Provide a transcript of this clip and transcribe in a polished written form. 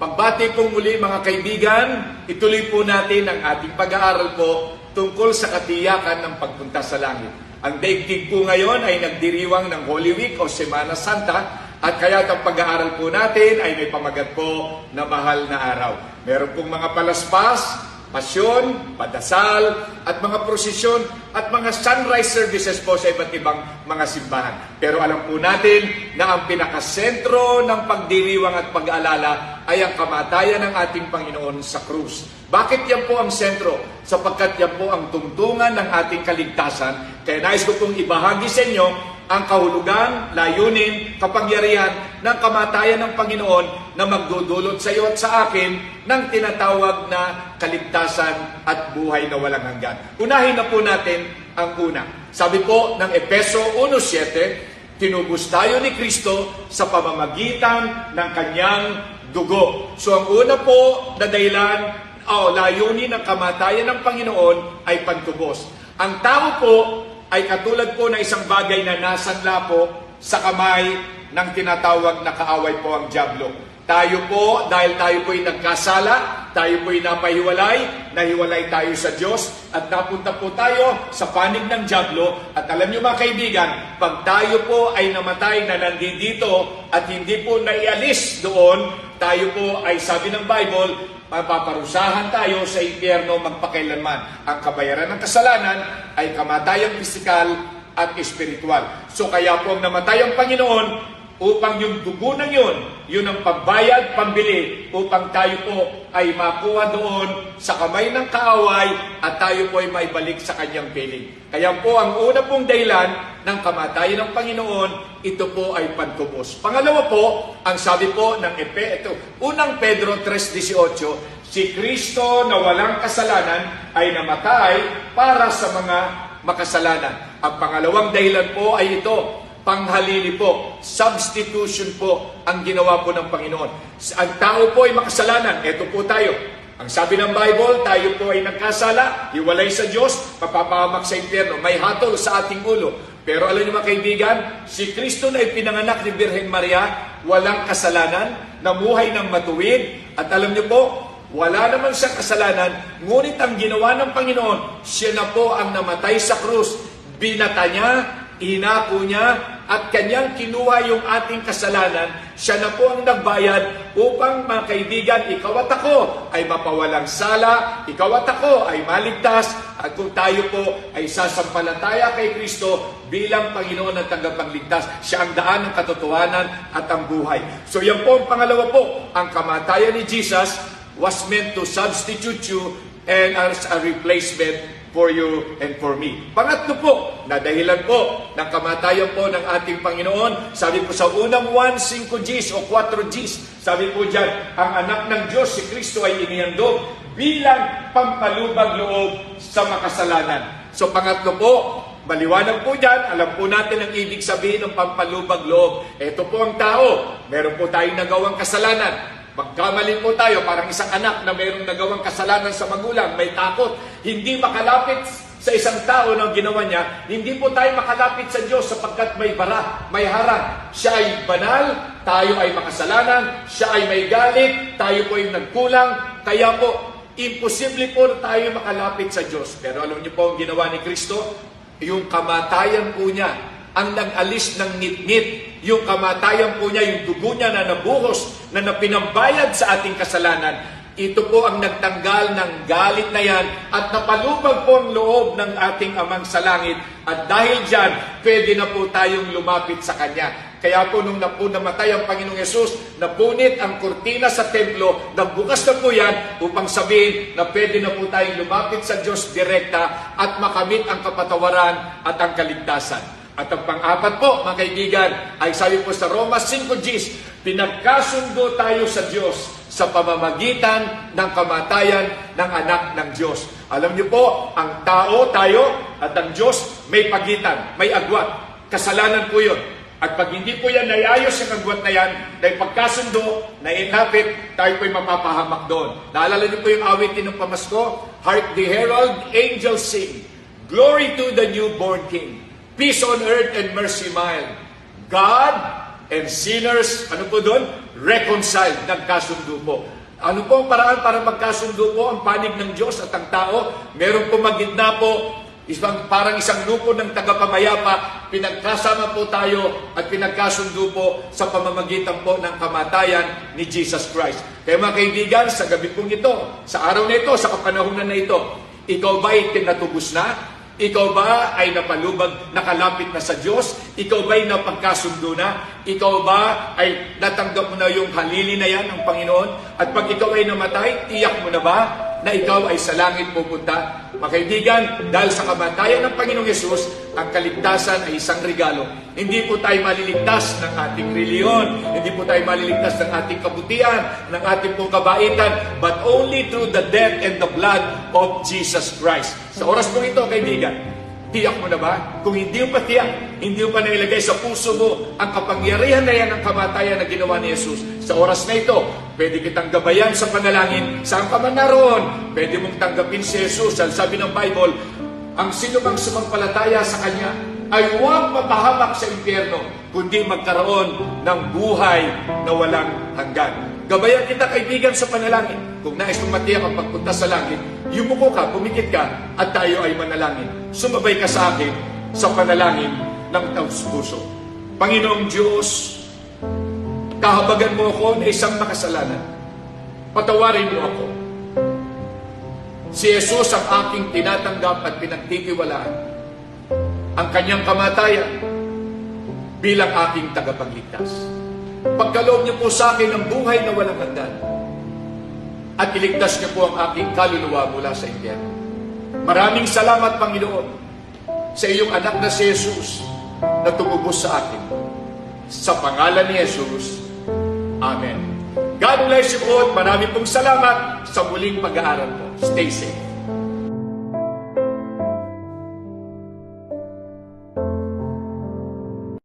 Pagbati pong muli mga kaibigan, ituloy po natin ang ating pag-aaral po tungkol sa katiyakan ng pagpunta sa langit. Ang daigdig po ngayon ay nagdiriwang ng Holy Week o Semana Santa at kaya ang pag-aaral po natin ay may pamagat po na mahal na araw. Meron pong mga palaspas, pasyon, padasal, at mga prosesyon at mga sunrise services po sa iba't ibang mga simbahan. Pero alam po natin na ang pinakasentro ng pagdiriwang at pag-aalala ay ang kamatayan ng ating Panginoon sa krus. Bakit yan po ang sentro? Sapagkat yan po ang tungtungan ng ating kaligtasan. Kaya nais ko pong ibahagi sa inyo ang kahulugan, layunin, kapangyarihan ng kamatayan ng Panginoon na magdudulot sa iyo at sa akin ng tinatawag na kaligtasan at buhay na walang hanggan. Unahin na po natin ang una. Sabi po ng Efeso 1:7, tinubos tayo ni Kristo sa pamamagitan ng kanyang dugo. So ang una po na dahilan o layunin ng kamatayan ng Panginoon ay pantubos. Ang tao po ay katulad po ng isang bagay na nasanla po sa kamay ng tinatawag na kaaway po ang dyablo. Tayo po, dahil tayo po ay nagkasala, tayo po ay nahiwalay tayo sa Diyos, at napunta po tayo sa panig ng dyablo. At alam niyo mga kaibigan, pag tayo po ay namatay na nandito at hindi po naialis doon, tayo po ay sabi ng Bible, mapaparusahan tayo sa impyerno magpakailanman. Ang kabayaran ng kasalanan ay kamatayang pisikal at espiritual. So kaya po ang namatay ang Panginoon upang yung dugo na yun ang pagbayad, pambili, upang tayo po ay makuha doon sa kamay ng kaaway at tayo po ay maibalik sa kanyang piling. Kaya po ang una pong dahilan ng kamatayan ng Panginoon, ito po ay pantubos. Pangalawa po, ang sabi po ng unang Pedro 3:18, si Kristo na walang kasalanan ay namatay para sa mga makasalanan. Ang pangalawang dahilan po ay ito, panghalili po, substitution po ang ginawa po ng Panginoon. Ang tao po ay makasalanan, ito po tayo. Ang sabi ng Bible, tayo po ay nagkasala, hiwalay sa Diyos, mapapahamak sa impyerno, may hatol sa ating ulo. Pero alam niyo mga kaibigan, si Kristo na ipinanganak ni Birhen Maria, walang kasalanan, namuhay ng matuwid, at alam niyo po, wala naman siyang kasalanan, ngunit ang ginawa ng Panginoon, siya na po ang namatay sa krus, binata niya, inako niya, at kanyang kinuha yung ating kasalanan. Siya na po ang nagbayad upang mga kaibigan, ikaw at ako ay mapawalang sala, ikaw at ako ay maligtas, at kung tayo po ay sasampalataya kay Kristo bilang Panginoon at tagapagligtas, siya ang daan ng katotohanan at ang buhay. So yan po ang pangalawa po, ang kamatayan ni Jesus was meant to substitute you and as a replacement for you and for me. Pangatlo po, na dahilan po ng kamatayan po ng ating Panginoon, sabi po sa unang 1, 5 Gs o 4 Gs, sabi po dyan, ang anak ng Diyos, si Kristo ay inihandog bilang pampalubag loob sa makasalanan. So pangatlo po, maliwanag po dyan, alam po natin ang ibig sabihin ng pampalubag loob. Ito po ang tao, meron po tayong nagawang kasalanan. Magkamali po tayo, parang isang anak na mayroong nagawang kasalanan sa magulang, may takot, hindi makalapit sa isang tao na ginawa niya, hindi po tayo makalapit sa Diyos sapagkat may bara, may harang. Siya ay banal, tayo ay makasalanan, siya ay may galit, tayo po ay nagkulang, kaya po, imposible po tayo makalapit sa Diyos. Pero alam niyo po ang ginawa ni Kristo, yung kamatayan po niya, ang nag-alis ng ngit-ngit, yung kamatayan po niya, yung dugo niya na nabuhos, na napinambayad sa ating kasalanan, ito po ang nagtanggal ng galit na yan at napalubag po ang loob ng ating Amang sa langit. At dahil dyan, pwede na po tayong lumapit sa Kanya. Kaya po nung namatay ang Panginoong Yesus, napunit ang kurtina sa templo, nagbukas na po yan upang sabihin na pwede na po tayong lumapit sa Diyos direkta at makamit ang kapatawaran at ang kaligtasan. At ang pang-apat po, mga kaibigan, ay sabi po sa Roma 5 Gs, pinagkasundo tayo sa Diyos sa pamamagitan ng kamatayan ng anak ng Diyos. Alam niyo po, ang tao, tayo, at ang Diyos, may pagitan, may agwat. Kasalanan po yun. At pag hindi po yan naiayos yung agwat na yan, dahil pagkasundo, nainapit, tayo po'y mapapahamak doon. Naalala niyo po yung awitin ng Pamasko? Hark the herald angels sing, glory to the newborn King. Peace on earth and mercy mild. God and sinners, ano po doon? Reconciled, nagkasundo po. Ano po ang paraan para magkasundo po ang panig ng Diyos at ang tao? Meron po magitna po, parang isang grupo ng tagapamayapa, pinagkasama po tayo at pinagkasundo po sa pamamagitan po ng kamatayan ni Jesus Christ. Kaya mga kaibigan, sa gabi pong ito, sa araw na ito, sa kapanahunan na ito, ikaw ba ay tinatubos na? Ikaw ba ay napalubag, nakalapit na sa Diyos? Ikaw ba ay napagkasundo na? Ikaw ba ay natanggap mo na yung halili na yan ng Panginoon? At pag ikaw ay namatay, tiyak mo na ba na ikaw ay sa langit pupunta? Mga kaibigan, dahil sa kamatayan ng Panginoong Yesus, ang kaligtasan ay isang regalo. Hindi po tayo maliligtas ng ating reliyon, hindi po tayo maliligtas ng ating kabutihan, ng ating pong kabaitan, but only through the death and the blood of Jesus Christ. Sa oras po ito, kaibigan, tiyak mo na ba? Kung hindi mo pa tiyak, hindi mo pa nailagay sa puso mo ang kapangyarihan na yan ng kamatayan na ginawa ni Jesus. Sa oras na ito, pwede kitang gabayan sa panalangin. Saan ka man naroon, pwede mong tanggapin si Jesus. Sabi ng Bible, ang sino mang sumampalataya sa Kanya ay huwag mapahamak sa impyerno, kundi magkaroon ng buhay na walang hanggan. Gabayan kita, kaibigan, sa panalangin. Kung nais mong matiyak ang pagpunta sa langit, yumuko ka, pumikit ka, at tayo ay manalangin. Sumabay ka sa akin sa panalangin ng taos puso. Panginoong Diyos, kahabagan mo ako na isang makasalanan. Patawarin mo ako. Si Jesus ang aking tinatanggap at pinagtitiwalaan. Ang kanyang kamatayan bilang aking tagapagligtas. Pagkaloob niyo po sa akin ang buhay na walang hanggan. At iligtas niyo po ang aking kaluluwa mula sa impyerno. Maraming salamat, Panginoon, sa iyong anak na si Jesus na tumubos sa akin. Sa pangalan ni Jesus, Amen. God bless you po at marami pong salamat sa muling pag-aaral po. Stay safe.